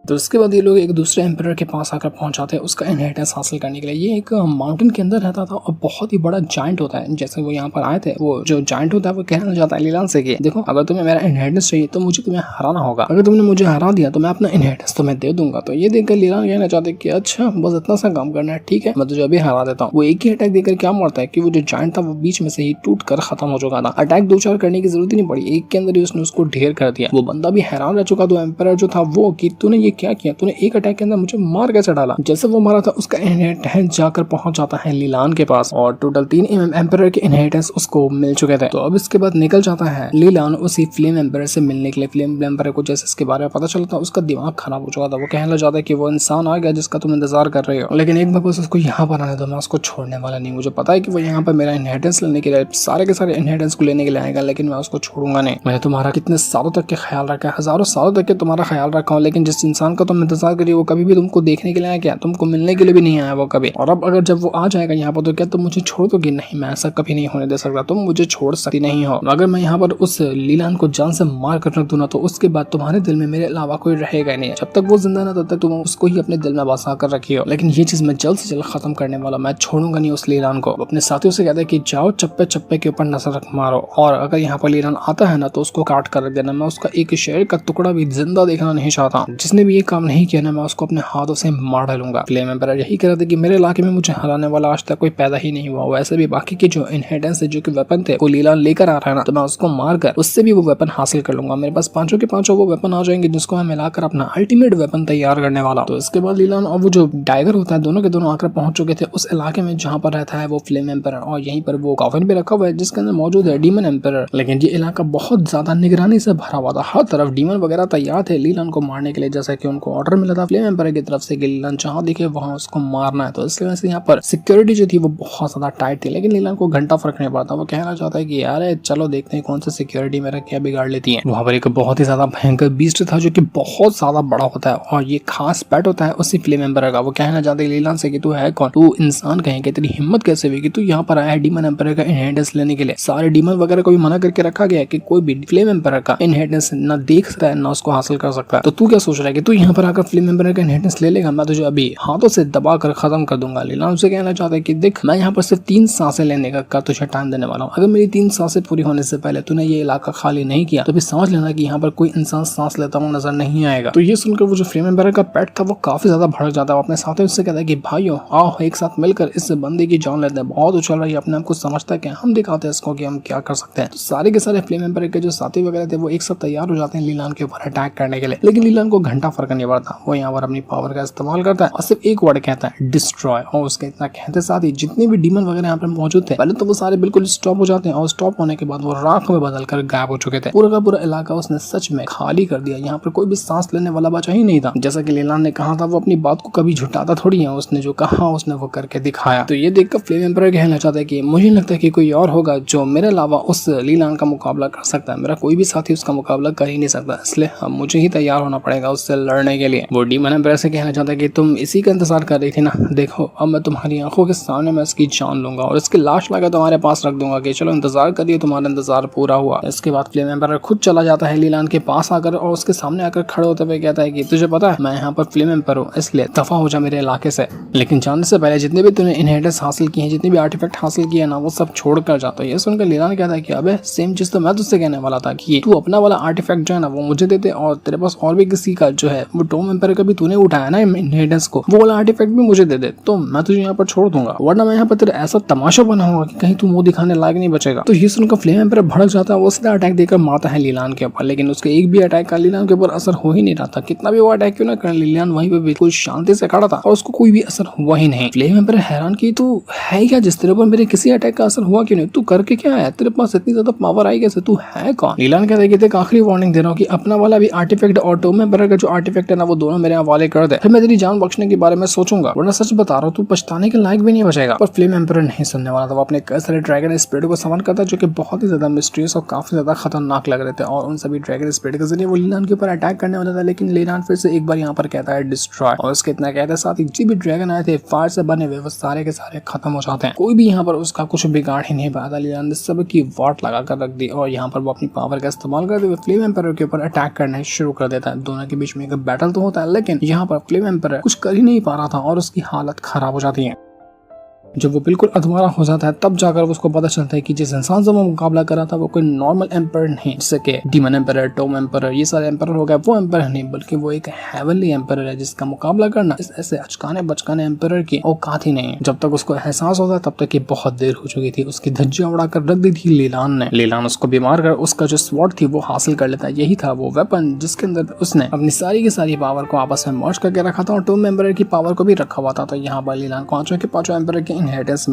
तो उसके बाद ये लोग एक दूसरे एम्परर के पास आकर पहुंच जाते हैं उसका इनहेरिटेंस हासिल करने के लिए। ये एक माउंटेन के अंदर रहता था और बहुत ही बड़ा जायंट होता है। जैसे वो यहाँ पर आए थे, वो जो जायंट होता है वो कहना चाहता है लीलान से कि देखो, अगर तुम्हें मेरा इनहेरिटेंस चाहिए तो मुझे तुम्हें हराना होगा, अगर तुमने मुझे हरा दिया तो मैं अपना इनहेरिटेंस तुम्हें दे दूंगा। तो ये देखकर लीलान कहना चाहते कि अच्छा बस इतना सा काम करना है, ठीक है मैं तुझे अभी हरा देता हूँ। वो एक ही अटैक देकर क्या मरता है कि वो जो जायंट था वो बीच में से ही टूट कर खत्म हो चुका था। अटैक 2-4 करने की जरूरत ही नहीं पड़ी, एक के अंदर ही उसने उसको ढेर कर दिया। वो बंदा भी हैरान रह चुका था एम्परर जो था वो, कि तूने ये क्या किया, तूने एक अटैक के अंदर मुझे मार कैसे डाला। जैसे वो मारा था उसका इनहेरिटेंस जाकर पहुंच जाता है लीलान के पास और टोटल 3 एम्परर के इनहेरिटेंस उसको मिल चुके थे। तो अब इसके बाद निकल जाता है लीलान उसी फ्लेम एम्परर से मिलने के लिए। फ्लेम एम्परर को जैसे इसके बारे में पता चलता है उसका दिमाग खराब हो चुका था। वो कहने लग जाता है कि वो इंसान आ गया जिसका तुम इंतजार कर रहे हो, लेकिन एक बार बस उसको यहाँ पर आने दो, मैं उसको छोड़ने वाला नहीं। मुझे पता है कि वो यहाँ पर मेरा इनहेरिटेंस लेने के लिए, सारे के सारे इनहेरिटेंस को लेने के लिए आएगा, लेकिन मैं उसको छोड़ूंगा नहीं। मैंने तुम्हारा कितने सालों तक के ख्याल रखा है, हजारों सालों तक के तुम्हारा ख्याल रखा हूँ, लेकिन जिस इंसान का तुम इंतजार करिए वो कभी भी तुमको देखने के लिए आया क्या, तुमको मिलने के लिए भी नहीं आया वो कभी। और अब अगर जब वो आ जाएगा यहाँ पर तो क्या तुम मुझे छोड़ दोगे? नहीं, मैं ऐसा कभी नहीं होने दे सकता, तुम मुझे छोड़ सकती नहीं हो। अगर मैं यहाँ पर उस लीलान को जान से मार कर रख दूं ना तो उसके बाद तुम्हारे दिल में मेरे अलावा कोई रहेगा ही नहीं। जब तक वो जिंदा ना तब तक तुम उसको ही अपने दिल में बसा कर रखी हो, लेकिन ये चीज मैं जल्द से जल्द खत्म करने वाला, मैं छोड़ूंगा नहीं उस लीलान को। अपने साथियों से कहते हैं कि जाओ चप्पे चप्पे के ऊपर नजर मारो, और अगर यहाँ पर लीलान आता है ना तो उसको काट कर रख देना। मैं उसका एक शेर का टुकड़ा भी जिंदा देखना नहीं चाहता। जिसने भी ये काम नहीं किया ना मैं उसको अपने हाथों से मार डालूंगा। फ्लेम एम्परर यही कह रहे थे कि मेरे इलाके में मुझे हराने वाला आज तक कोई पैदा ही नहीं हुआ। वैसे भी बाकी के जो इनहेरिटेंस है, जो कि वेपन थे, वो लीलान लेकर आ रहा है ना, तो मैं उसको मारकर उससे भी वो वेपन हासिल कर लूंगा। मेरे पास पांचों के पांचों वो वेपन आ जाएंगे जिसको मैं मिलाकर अपना अल्टीमेट वेपन तैयार करने वाला। तो इसके बाद लीलान और वो जो टाइगर होता है दोनों के दोनों आकर पहुंच चुके थे उस इलाके में जहाँ पर रहता है वो फ्लेम एम्परर, और यहीं पर वो कॉफिन भी रखा हुआ है जिसके अंदर मौजूद है डीमन एम्परर। लेकिन ये इलाका बहुत ज्यादा निगरानी से भरा हुआ था, हर तरफ डीमन वगैरह तैयार थे लीलान को मारने के लिए, जैसा कि उनको ऑर्डर मिला था फ्लेम एम्परर की तरफ से कि लीलान जहाँ दिखे वहाँ उसको मारना है। तो इसलिए वैसे यहाँ पर सिक्योरिटी जो थी वो बहुत ज्यादा टाइट थी, लेकिन लीलान को घंटा फर्क नहीं पड़ता। वो कहना चाहता है कि यार चलो देखते हैं कौन सी सिक्योरिटी मेरा क्या बिगाड़ लेती है। वहाँ पर एक बहुत ही ज्यादा भयंकर बीस्ट था जो कि बहुत ज्यादा बड़ा होता है और ये खास पेट होता है उसी फ्लेम एम्परर का। वो कहना चाहता है लीलान से कि तू है कौन, तू इंसान कहेंगे, तेरी हिम्मत कैसे हुई कि तू यहाँ पर आया है डीमन एम्परर का इनहेरिटेंस लेने के लिए। सारे डीमन वगैरह को भी मना करके रखा गया है कि कोई भी फ्लेम एम्परर का इनहेरिटेंस ना देख सकता है ना उसको हासिल कर सकता है। तो तू क्या सोच रहा है कि तू यहाँ पर आकर फ्लेम एम्परर का इनहेरिटेंस ले लेगा? मैं तुझे अभी हाथों से दबा कर खत्म कर दूंगा। लीलान उसे कहना चाहता है कि देख, मैं यहाँ पर सिर्फ 3 सांसें लेने का तुझे टाइम देने वाला हूँ। अगर मेरी 3 सांसें पूरी होने से पहले तूने ये इलाका खाली नहीं किया तो फिर समझ लेना कि यहाँ पर कोई इंसान सांस लेता हुआ नजर नहीं आएगा। तो ये सुनकर वो जो फ्लेम एम्परर का पेट था वो काफी ज्यादा भड़क जाता है। अपने साथियों से कहता है कि भाइयों आओ एक साथ मिलकर इस बंदे की जान लेते हैं, बहुत उछल रही है, अपने आप को समझता है कि हम दिखाते हैं इसको कि हम क्या कर सकते हैं। तो सारे के सारे फ्लेम एम्परर के जो साथी वगैरह थे वो एक साथ तैयार हो जाते हैं लीलान के ऊपर अटैक करने के लिए, लेकिन लीलान को घंटा फर्क नहीं पड़ता। वो यहाँ पर अपनी पावर का इस्तेमाल करता है और सिर्फ एक वर्ड कहता है, डिस्ट्रॉय। और उसके इतना कहते साथ ही जितने भी डीमन वगैरह यहाँ पर मौजूद थे पहले तो वो सारे बिल्कुल स्टॉप हो जाते हैं और स्टॉप होने के बाद वो राख में बदलकर गायब हो चुके थे। पूरा का पूरा इलाका उसने सच में खाली कर दिया। यहाँ पर कोई भी सांस लेने वाला बचा ही नहीं था। जैसा कि लीलान ने कहा था वो अपनी बात को कभी झुटाता थोड़ी है, उसने जो कहा उसने वो करके दिखाया। तो ये देखकर फ्लेम एम्परर कहना चाहता है कि मुझे लगता है कि कोई और होगा जो मेरे अलावा उस लीलान का मुकाबला कर सकता है। मेरा कोई भी साथी उसका मुकाबला कर ही नहीं सकता, इसलिए अब मुझे ही तैयार होना पड़ेगा उससे लड़ने के लिए। वो डीमन एम्परर से कहना चाहता है कि तुम इसी का इंतजार कर रही थी ना, देखो अब मैं तुम्हारी आंखों के सामने मैं इसकी जान लूंगा और इसकी लाश लाकर तुम्हारे पास रख दूंगा कि चलो इंतजार करिए, तुम्हारा इंतजार पूरा हुआ। इसके बाद फ्लेम एम्परर खुद चला जाता है लीलान के पास आकर और उसके सामने आकर खड़े होते हुए कहता है कि तुझे पता है मैं यहाँ पर फ्लेम एम्परर हूँ, इसलिए दफा हो जा मेरे इलाके से। लेकिन जाने से पहले जितने भी तूने इनहेरिटेंस हासिल किए हैं, जितने भी आर्टिफैक्ट हासिल किए ना, वो सब छोड़ कर जाता है। ये सुनकर लीलान कहता है कि अबे सेम चीज तो मैं तुझसे कहने वाला था कि तू अपना वाला आर्टिफैक्ट जो है ना वो मुझे देते, और तेरे पास और भी किसी का जो है वो डोम एम्परर का भी तूने उठाया ना इनहेरिटेंस को, वो वाला आर्टिफैक्ट भी मुझे दे दे तो मैं तुझे यहाँ पर छोड़ दूंगा, वरना मैं यहाँ पर तेरा ऐसा तमाशा बनाऊंगा कि कहीं तू मुंह दिखाने लायक नहीं बचेगा। तो ये सुनकर फ्लेम एम्परर भड़क जाता है, वो सीधा अटैक देकर मारता है लीलान के ऊपर, लेकिन उसके एक भी अटैक का लीलान के ऊपर असर हो ही नहीं रहा था। कितना भी वो अटैक क्यों ना कर, लीलान वहीं पे बिल्कुल शांति से खड़ा था और उसको कोई भी असर हुआ ही नहीं। फ्लेम एम्परर हैरान की तू है क्या जिस तेरे ऊपर मेरे किसी अटैक का असर हुआ क्यों नहीं, तू करके क्या है, तेरे पास इतनी ज्यादा पावर आई कैसे, तू है कौन? लीलान कहता है कि देख आखिरी वार्निंग दे रहा हूँ कि अपना वाला भी आर्टिफैक्ट और डोम एम्परर का जो आर्टिफैक्ट है ना वो दोनों मेरे हवाले कर दे, फिर मैं तेरी जान बख्शने के बारे में सोचूंगा, वरना सच बता रहा हूँ तू पछताने के लायक भी नहीं बचेगा। पर फ्लेम एम्परर नहीं सुनने वाला था। वो अपने कई सारे ड्रैगन स्पिरिट को समन करता जो कि बहुत ही ज्यादा मिस्टीरियस और काफी ज्यादा खतरनाक लग रहे थे, और उन सभी ड्रैगन स्पिरिट के जरिए वो लीलान के ऊपर अटैक करने वाला था। लेकिन लीलान फिर से एक बार यहाँ पर कहता है डिस्ट्रॉय, और उसके इतना कहता है साथ ही जितने भी ड्रैगन आए थे फायर से बने हुए वो सारे के सारे खत्म हो जाते हैं। कोई भी यहाँ पर उसका कुछ बिगाड़ ही नहीं पाता। लीलान ने सब की वाट लगा कर रख दी और यहाँ पर वो अपनी पावर का इस्तेमाल करते हुए फ्लेम एम्परर के ऊपर अटैक करना शुरू कर देता है। दोनों के बीच में एक बैटल तो होता है, लेकिन यहाँ पर फ्लेम एम्परर कुछ कर ही नहीं पा रहा था और उसकी हालत खराब हो जाती है। जब वो बिल्कुल अधूरा हो जाता है तब जाकर उसको पता चलता है कि जिस इंसान से वो मुकाबला कर रहा था वो कोई नॉर्मल एम्पर नहीं, जैसे कि डीमन एम्पर, टॉम एम्पर, ये सारे एम्पर हो गए, वो एम्पर नहीं बल्कि वो एक हेवनली एम्पर है जिसका मुकाबला करना इस ऐसे अचकाने बचकाने एम्पर की औकात ही नहीं है। जब तक उसको एहसास होता है तब तक ये बहुत देर हो चुकी थी। उसकी धज्जियां उड़ाकर रख दी थी लीलान ने। लीलान उसको बीमार कर उसका जो स्वॉर्ड थी वो हासिल कर लेता है। यही था वो वेपन जिसके अंदर उसने अपनी सारी की सारी पावर को आपस में मर्ज करके रखा था और टॉम एम्पर की पावर को भी रखा हुआ था। तो यहाँ पर लीलान पांचों के पांचों एम्पर के इनहेरिटेंस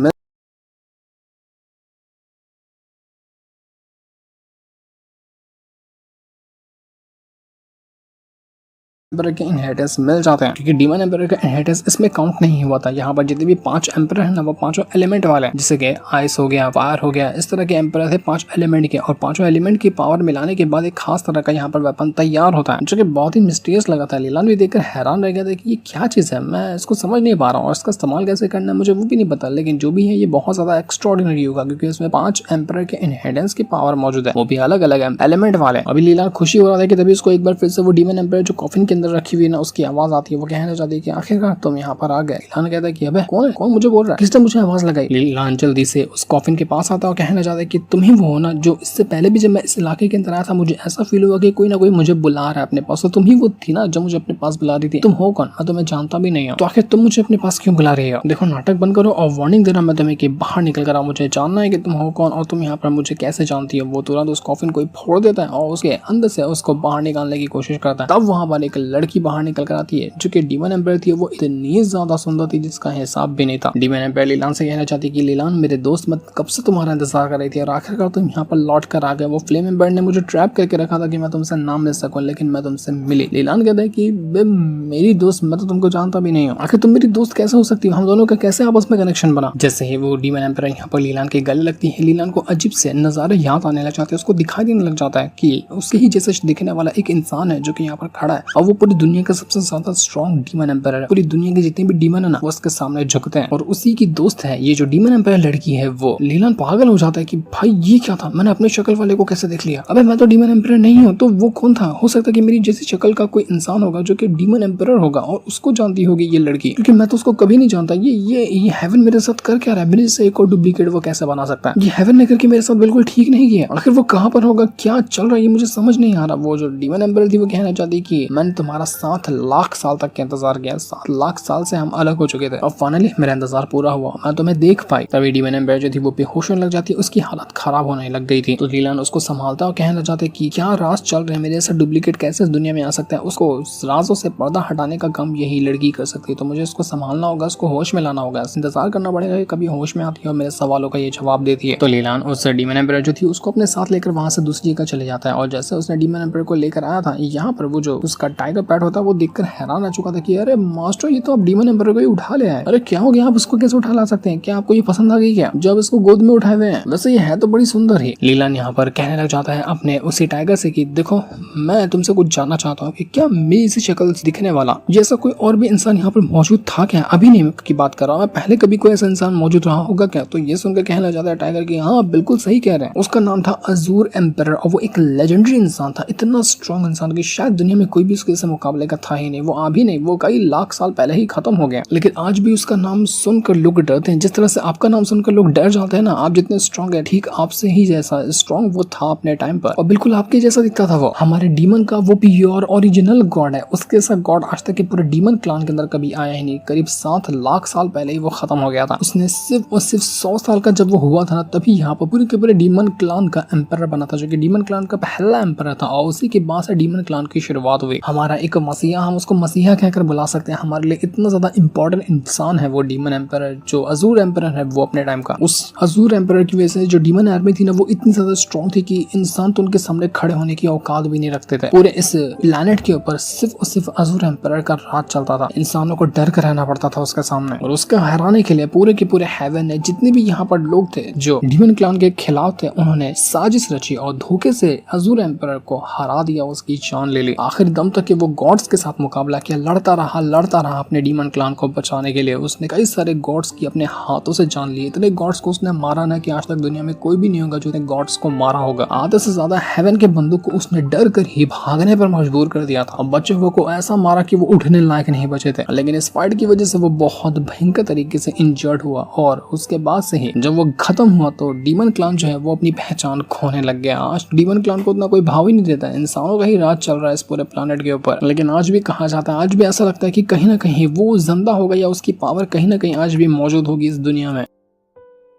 के इनहेरिटेंस मिल जाते हैं, क्योंकि डीमन एम्पर का इनहेरिटेंस इसमें काउंट नहीं हुआ था। यहाँ पर जितने भी 5 एम्पर है ना वो पांचों एलिमेंट वाले हैं, जैसे कि आइस हो गया, फायर हो गया, इस तरह के एम्पर थे 5 एलिमेंट के, और पांचों एलिमेंट की पावर मिलाने के बाद एक खास तरह का यहाँ पर वेपन तैयार होता है जो कि बहुत ही मिस्टीरियस लगा था। लीलान भी देखकर हैरान रह गया था कि ये क्या चीज है, मैं इसको समझ नहीं पा रहा हूँ और इसका इस्तेमाल कैसे करना है मुझे वो भी नहीं पता, लेकिन जो भी है ये बहुत ज्यादा एक्स्ट्राऑर्डिनरी होगा क्योंकि इसमें 5 एम्पर के इनहेरिटेंस की पावर मौजूद है, वो भी अलग अलग एलिमेंट वाले। अभी लीलान खुशी हो रहा था कि तभी उसको एक बार फिर से वो डीमन एम्पर जो कॉफिन के अंदर रखी हुई ना उसकी आवाज आती है। वो कहना चाहती है कि आखिरकार तुम यहाँ पर आ गए। लीलान कहता है कि अबे कौन है, कौन मुझे बोल रहा है, किसने मुझे आवाज लगाई। लीलान जल्दी से उस कॉफिन के पास आता है और कहना चाहता है कि तुम ही वो हो ना जो इससे पहले भी जब मैं इस इलाके के अंदर आया था मुझे ऐसा फील हुआ कि कोई ना कोई मुझे बुला रहा है अपने पास, तो तुम ही वो थी ना जो मुझे अपने पास बुला रही थी। तुम हो कौन, मैं तुम्हें जानता भी नहीं हूँ, तो आखिर तुम मुझे अपने पास क्यों बुला रही हो। देखो नाटक बंद करो और वार्निंग दे रहा मैं तुम्हें कि बाहर निकल कर आओ, मुझे जानना है कि तुम हो कौन और तुम यहाँ पर मुझे कैसे जानती हो। वो तुरंत उस कॉफिन को फोड़ देता है और उसके अंदर से उसको बाहर निकालने की कोशिश करता है। तब वहां पर एक लड़की बाहर निकल कर आती है जो कि डीमन एम्पर थी। वो इतनी ज्यादा सुंदर थी जिसका हिसाब भी नहीं था। डीमन एम्पर लीलान से कहना चाहती कि लीलान मेरे दोस्त मत कब से तुम्हारा इंतजार कर रही थी और आखिरकार तुम यहाँ पर लौट कर आ गए। वो फ्लेम एम्पर ने मुझे ट्रैप करके रखा था कि मैं तुमसे नाम मिल सकूं, लेकिन मैं तुमसे मिली। लीलान कहता है कि मेरी दोस्त, मैं तो तुमको जानता भी नहीं हूँ, आखिर तुम मेरी दोस्त कैसे हो सकती हो, हम दोनों का कैसे आपस में कनेक्शन बना। जैसे ही वो डीमन एम्पर यहाँ पर लीलान के गले लगती है, लीलान को अजीब से नजारे याद आने लग जाते हैं। उसको दिखाई देने लग जाता है कि उसके ही जैसे दिखने वाला एक इंसान है जो कि यहाँ पर खड़ा है और वो पूरी दुनिया का सबसे ज्यादा स्ट्रॉन्ग डीमन एम्पर है। पूरी दुनिया के जितने भी डीमन है ना वो उसके सामने झुकते हैं और उसी की दोस्त है ये जो डीमन एम्पर लड़की है। वो लीलान पागल हो जाता है कि भाई ये क्या था, मैंने अपने शक्ल वाले को कैसे देख लिया, अबे मैं तो डीमन एम्पर नहीं हूँ, तो वो कौन था। हो सकता है कि मेरी जैसी शक्ल का कोई इंसान होगा जो कि डीमन एम्पर होगा और उसको जानती होगी ये लड़की, क्योंकि मैं तो उसको कभी नहीं जानता। ये हेवन मेरे साथ कर क्या रहा है, मेरे से एक और डुप्लीकेट वो कैसे बना सकता है। ये हेवन ने करके मेरे साथ बिल्कुल ठीक नहीं किया। आखिर वो कहाँ पर होगा, क्या चल रहा है, ये मुझे समझ नहीं आ रहा। वो जो डीमन एम्पर थी वो कहना चाहती कि मैंने तुम्हारा 7 लाख साल तक का इंतजार किया, 7 लाख साल से हम अलग हो चुके थे और फाइनली मेरा इंतजार पूरा हुआ, मैं तुम्हें देख पाई। तभी डीमन एम्पर जो थी वो बेहोश होने लग जाती है, उसकी हालत खराब होने लग गई थी। तो लीलान उसको संभालता और कहना चाहते कि क्या राज चल रहे हैं, मेरे जैसा डुप्लीकेट कैसे इस दुनिया में आ सकता है। उसको राजों से पर्दा हटाने का काम यही लड़की कर सकती है, तो मुझे उसको संभालना होगा, उसको होश में लाना होगा, इंतजार करना पड़ेगा कभी होश में आती है और मेरे सवालों का ये जवाब देती है। तो लीलान उस डीमन एम्पर जो थी उसको अपने साथ लेकर वहां से दूसरी जगह चले जाता है और जैसे उसने डीमन एम्पर को लेकर आया था यहाँ पर वो जो उसका टाइगर पैट होता है वो देखकर हैरान रह चुका था कि अरे मास्टर ये तो आप डीमन एम्पर को ही उठा ले आए, अरे क्या हो गया, आप उसको कैसे उठा ला सकते हैं, क्या आपको ये पसंद आ गई क्या जब इसको गोद में उठाए हुए हैं, वैसे ये है तो बड़ी सुंदर ही। लीलान यहाँ पर कहने लग जाता है अपने उसी टाइगर से कि देखो मैं तुमसे कुछ जानना चाहता हूँ कि क्या मेरी इसी शक्ल दिखने वाला जैसा कोई और भी इंसान यहाँ पर मौजूद था क्या, अभी नहीं की बात कर रहा हूँ, पहले कभी कोई ऐसा इंसान मौजूद रहा होगा क्या। तो ये सुनकर कहने लग जाता है टाइगर की हाँ बिल्कुल सही कह रहे हैं, उसका नाम था अजूर एम्पर और वो एक लेजेंडरी इंसान था, इतना स्ट्रॉन्ग इंसान की शायद दुनिया में कोई भी उसके से मुकाबले का था ही नहीं। वो अभी नहीं, वो कई लाख साल पहले ही खत्म हो गया, लेकिन आज भी उसका नाम सुनकर लोग डरते हैं। जिस तरह से आपका नाम सुनकर लोग डर जाते हैं ना, आप जितने स्ट्रॉन्ग है ठीक आपसे ही जैसा स्ट्रॉन्ग वो था अपने टाइम पर और बिल्कुल आपके जैसा दिखता था। वो हमारे डीमन का वो प्योर ओरिजिनल गॉड है, उसके साथ गॉड आज तक के पूरे डीमन क्लान के अंदर कभी आया ही नहीं। करीब 7 लाख साल पहले ही वो खत्म हो गया था। उसने सिर्फ और सिर्फ 100 साल का जब वो हुआ था ना तभी यहाँ पर पूरे के पूरे डीमन क्लान का एम्पर बना था, जो कि डीमन क्लान का पहला एम्पर था और उसी के बाद से डीमन क्लान की शुरुआत हुई। हमारा हमारा एक मसीहा, हम उसको मसीहा कहकर बुला सकते हैं, हमारे लिए इतना ज्यादा इंपॉर्टेंट इंसान है वो डीमन एम्परर, जो अजूर एम्परर है वो अपने टाइम का। उस अजूर एम्परर की वजह से जो डीमन आर्मी थी ना वो इतनी ज्यादा स्ट्रॉन्ग थी कि इंसान तो उनके सामने खड़े होने की औकात भी नहीं रखते थे। पूरे इस प्लेनेट के ऊपर सिर्फ और सिर्फ अजूर एम्परर का राज चलता था, इंसानों को डर कर रहना पड़ता था उसके सामने। और उसके हराने के लिए पूरे के पूरे हेवन ने जितने भी यहाँ पर लोग थे जो डीमन क्लान के खिलाफ थे, उन्होंने साजिश रची और धोखे से अजूर एम्परर को हरा दिया, उसकी जान ले ली। आखिर दम तक कि वो गॉड्स के साथ मुकाबला किया, लड़ता रहा अपने डीमन क्लान को बचाने के लिए। उसने कई सारे गॉड्स की अपने हाथों से जान ली, इतने गॉड्स को उसने मारा ना कि आज तक दुनिया में कोई भी नहीं होगा जो इतने गॉड्स को मारा होगा। आधे से ज्यादा हेवन के बंदों को उसने डर कर ही भागने पर मजबूर कर दिया था। बच्चे हुए को ऐसा मारा कि वो उठने लायक नहीं बचे थे, लेकिन इस फाइट की वजह से वो बहुत भयंकर तरीके से इंजर्ड हुआ। और उसके बाद से ही जब वो खत्म हुआ तो डीमन क्लान जो है वो अपनी पहचान खोने लग गया। आज डीमन क्लान को उतना कोई भाव ही नहीं देता है, इंसानों का ही राज चल रहा है इस पूरे प्लेनेट के ऊपर। लेकिन आज भी कहा जाता है, आज भी ऐसा लगता है कि कहीं ना कहीं वो जिंदा होगा या उसकी पावर कहीं ना कहीं आज भी मौजूद होगी इस दुनिया में।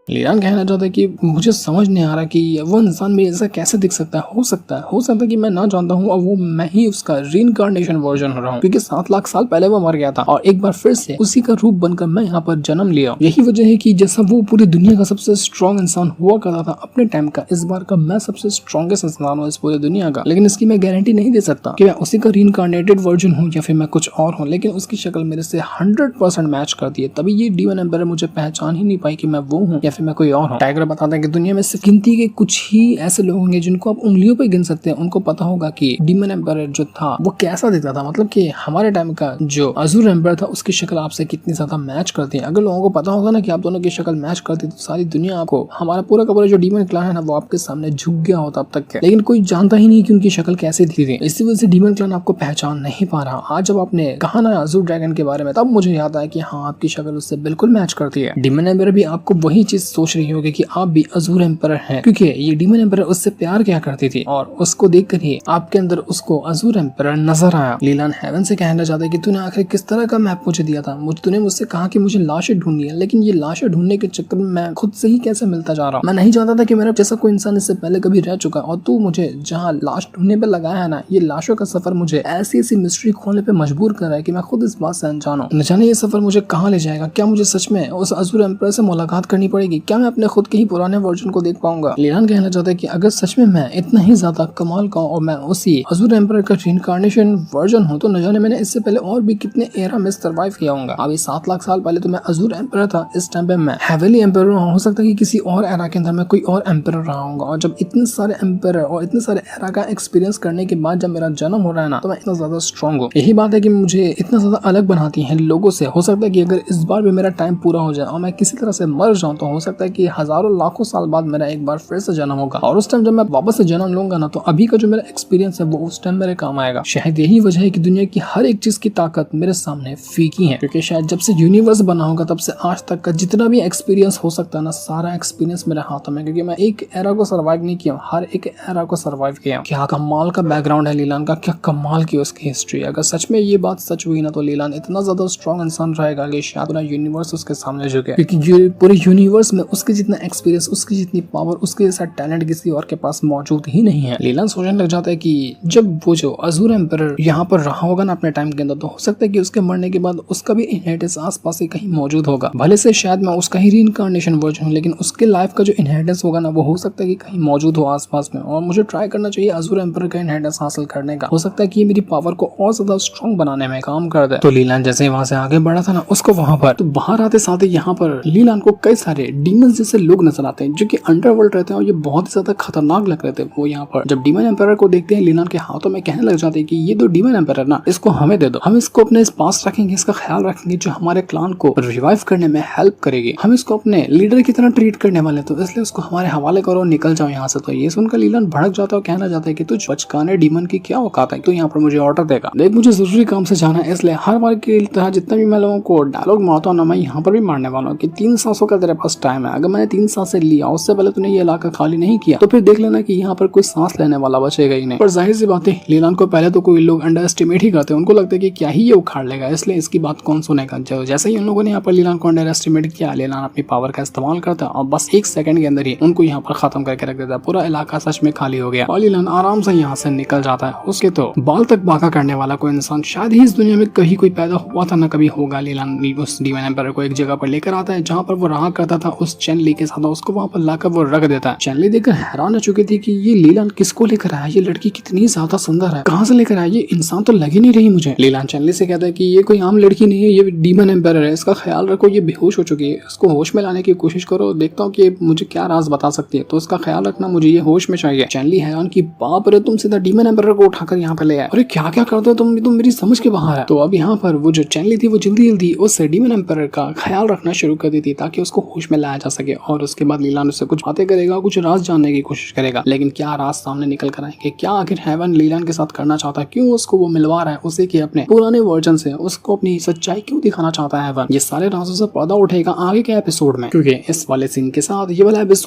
लियान कहना चाहता है कि मुझे समझ नहीं आ रहा कि वो इंसान में ऐसा कैसे दिख सकता है। हो सकता है कि मैं ना जानता हूँ और वो मैं ही उसका रीइंकार्नेशन वर्जन हो रहा हूँ, क्योंकि 7 लाख साल पहले वो मर गया था और एक बार फिर से उसी का रूप बनकर मैं यहाँ पर जन्म लिया। यही वजह है कि जैसा वो पूरी दुनिया का सबसे स्ट्रॉन्ग इंसान हुआ करता था अपने टाइम का, इस बार का मैं सबसे स्ट्रॉन्गेस्ट इंसान हूँ इस पूरी दुनिया का। लेकिन इसकी मैं गारंटी नहीं दे सकता कि मैं उसी का रीइंकार्नेटेड वर्जन हूँ या फिर मैं कुछ और हूँ, लेकिन उसकी शक्ल मेरे से 100% मैच करती है। तभी ये डीमन एम्परर मुझे पहचान ही नहीं पाई कि मैं वो हूँ या फिर मैं कोई और हूँ। टाइगर बताते हैं कि दुनिया में सिर्फ गिनती के कुछ ही ऐसे लोग होंगे जिनको आप उंगलियों पे गिन सकते हैं, उनको पता होगा कि डीमन एम्परर जो था वो कैसा दिखता था। मतलब कि हमारे टाइम का जो अजूर एम्परर था उसकी शक्ल आपसे कितनी ज्यादा मैच करती है। अगर लोगों को पता होगा ना कि आप दोनों की शक्ल मैच करती तो सारी दुनिया आपको, हमारा पूरा का पूरा जो डीमन क्लान है ना वो आपके सामने झुक गया होता अब तक के। लेकिन कोई जानता ही नहीं कि उनकी शक्ल कैसी दिखती थी, इसी वजह से डीमन क्लान आपको पहचान नहीं पा रहा। आज जब आपने कहा ना अजूर ड्रैगन के बारे में, तब मुझे याद आया कि हाँ आपकी शक्ल उससे बिल्कुल मैच करती है। डीमन एम्परर भी आपको वही चीज सोच रही होगी कि आप भी अजूर एम्परर हैं, क्योंकि ये डीमन एम्परर उससे प्यार किया करती थी और उसको देखकर ही आपके अंदर उसको अजूर एम्परर नजर आया। लीलान हेवन से कहना चाहता है कि तूने आखिर किस तरह का मैप मुझे दिया था, तूने मुझसे कहा कि मुझे लाशें ढूंढनी है, लेकिन ये लाशें ढूंढने के चक्कर में मैं खुद से ही कैसे मिलता जा रहा हूँ। मैं नहीं चाहता था कि मेरा जैसा कोई इंसान इससे पहले कभी रह चुका और तू मुझे जहाँ लाश ढूंढने पे लगाया है ना, ये लाशों का सफर मुझे ऐसी ऐसी मिस्ट्री खोलने पे मजबूर कर रहा है कि मैं खुद इस बात से अनजान हूँ। न जाने ये सफर मुझे कहाँ ले जाएगा। क्या मुझे सच में उस अजूर एम्परर से मुलाकात करनी पड़ेगी? क्या मैं अपने खुद के ही पुराने वर्जन को देख पाऊंगा? लीलान कहना चाहता है कि अगर सच में मैं इतना ही ज्यादा कमाल का और मैं उसी अजूर एम्परर का रीइंकार्नेशन वर्जन हूँ, तो न जाने मैंने इससे पहले और भी कितने एरा में सर्वाइव किया होगा। अभी 7 लाख साल पहले तो मैं अजूर एम्परर था, इस टाइम पे मैं हेवेली एम्परर हूँ। हो सकता है कि किसी और एरा के अंदर मैं कोई और एम्परर रहा हूँ। और जब इतने सारे एम्परर और इतने सारे एरा का एक्सपीरियंस करने के बाद जब मेरा जन्म हो रहा है ना, तो मैं इतना ज्यादा स्ट्रॉन्ग हूँ। यही बात है कि मुझे इतना ज्यादा अलग बनाती है लोगों से। हो सकता है कि अगर इस बार भी मेरा टाइम पूरा हो जाए और मैं किसी तरह से मर जाऊँ, तो हो सकता है कि हजारों लाखों साल बाद मेरा एक बार फिर से जन्म होगा और उस टाइम जब मैं वापस से जन्म लूंगा ना, तो अभी का जो मेरा एक्सपीरियंस है वो उस टाइम मेरे काम आएगा। शायद यही वजह है कि दुनिया की हर एक चीज की ताकत मेरे सामने फीकी है, क्योंकि शायद जब से यूनिवर्स बना होगा तब से आज तक का जितना भी एक्सपीरियंस हो सकता है ना, सारा एक्सपीरियंस मेरे हाथों में, क्योंकि मैं एक एरा को सर्वाइव नहीं किया, हर एक एरा को सर्वाइव किया। क्या कमाल का बैकग्राउंड है लीलान का, क्या कमाल की उसकी हिस्ट्री। अगर सच में ये बात सच हुई ना, तो लीलान इतना ज्यादा स्ट्रॉन्ग इंसान रहेगा कि शायद पूरा यूनिवर्स उसके सामने झुके, क्योंकि पूरे यूनिवर्स में उसके जितना एक्सपीरियंस, उसकी जितनी पावर, उसके जैसा टैलेंट किसी और के पास मौजूद ही नहीं है। लीलान सोचने लग जाता है कि जब वो जो अजूर एम्परर यहाँ पर रहा होगा ना अपने टाइम के अंदर, तो हो सकता है कि उसके मरने के बाद उसका भी इनहेरिटेंस आसपास ही कहीं मौजूद होगा। भले से शायद मैं उसका ही रीइंकार्नेशन वर्जन हूँ, लेकिन उसके लाइफ का जो इनहेरिटेंस होगा ना, वो हो सकता है कि कहीं मौजूद हो आसपास में, और मुझे ट्राई करना चाहिए अजूर एम्परर का इनहेरिटेंस हासिल करने का। हो सकता है कि ये मेरी पावर को और ज्यादा स्ट्रॉन्ग बनाने में काम कर दे। तो लीलान जैसे वहां से आगे बढ़ा था ना, उसको वहां पर तो बाहर आते साथ ही यहाँ पर लीलान को कई सारे डीमंस जैसे लोग नजर आते हैं जो कि अंडरवर्ल्ड रहते हैं, और ये बहुत ही ज्यादा खतरनाक लग रहे थे। वो यहाँ पर जब डीमन एम्परर को देखते हैं लीलान के हाथों में, कहने लग जाते हैं कि ये तो डीमन एम्परर ना, इसको हमें दे दो, हम इसको अपने पास रखेंगे, इसका ख्याल रखेंगे, जो हमारे क्लान को रिवाइव करने में हेल्प करेगी, हम इसको अपने लीडर की तरह ट्रीट करने वाले, तो इसलिए उसको हमारे हवाले करो, निकल जाओ यहाँ से। तो ये सुनकर लीलान भड़क जाता है और कहना चाहता है कि तुझ बचकाने डीमन की क्या औकात है, तो यहाँ पर मुझे ऑर्डर देगा, देख मुझे जरूरी काम से जाना है, इसलिए हर बार की तरह जितना भी मैं लोगों को डायलॉग मारता हूँ ना, मैं यहाँ पर भी मारने वाला हूँ कि 3 सांसों का तेरे पास टाइम टाइम है, अगर मैंने 3 सांसें लिया उससे पहले तूने ये इलाका खाली नहीं किया तो फिर देख लेना कि यहाँ पर कोई सांस लेने वाला बचेगा ही नहीं। पर जाहिर सी बात है लीलान को पहले तो कोई लोग अंडर एस्टिमेट ही करते हैं, उनको लगता है कि क्या ही ये उखाड़ लेगा, इसलिए इसकी बात कौन सुनेगा। जैसे ही उन लोगों ने यहाँ पर लीलान को अंडर एस्टिमेट किया, लीलान अपनी पावर का इस्तेमाल करता है और बस 1 सेकंड के अंदर ही उनको यहाँ पर खत्म करके रख देता है। पूरा इलाका सच में खाली हो गया और लीलान आराम से यहाँ से निकल जाता है। उसके तो बाल तक बाका करने वाला कोई इंसान शायद ही इस दुनिया में कहीं कोई पैदा हुआ था, ना कभी होगा। लीलान उस डीमन एम्पायर को एक जगह पर लेकर आता है जहाँ पर वो रहा करता था उस चेन ली के साथ, उसको वहाँ पर लाकर वो रख देता है। चेन ली देखकर हैरान हो चुकी थी कि ये लीलान किसको लेकर आया, ये लड़की कितनी ज्यादा सुंदर है, कहाँ से लेकर आया, ये इंसान तो लग ही नहीं रही मुझे। लीलान चेन ली से कहता है कि ये कोई आम लड़की नहीं है, ये डीमन एम्पायर है, इसका ख्याल रखो, ये बेहोश हो चुकी है, इसको होश में लाने की कोशिश करो, देखता हूँ कि मुझे क्या राज बता सकती है, तो इसका ख्याल रखना, मुझे ये होश में चाहिए। चेन ली हैरान की बाप रे, तुम सीधा डीमन एम्पायर को उठाकर यहाँ पे ले आए, अरे क्या क्या करते हो तुम मेरी समझ के बाहर है। तो अब यहाँ पर वो जो चेन ली थी वो जल्दी जल्दी उस डीमन एम्पायर का ख्याल रखना शुरू कर दी थी ताकि उसको होश में लाया जा सके। और उसके बाद लीलान उससे कुछ बातें करेगा, कुछ राज जानने की कोशिश करेगा, लेकिन क्या राज सामने निकल कर आएंगे, क्या आखिर हेवन लीलान के साथ करना चाहता है, क्यों उसको वो मिलवा रहा है उसे कि अपने पुराने वर्जन से, उसको अपनी सच्चाई क्यों दिखाना चाहता है हेवन। ये सारे राजों से पर्दा उठेगा आगे के एपिसोड में, क्योंकि इस वाले सीन के साथ ये वाला एपिसोड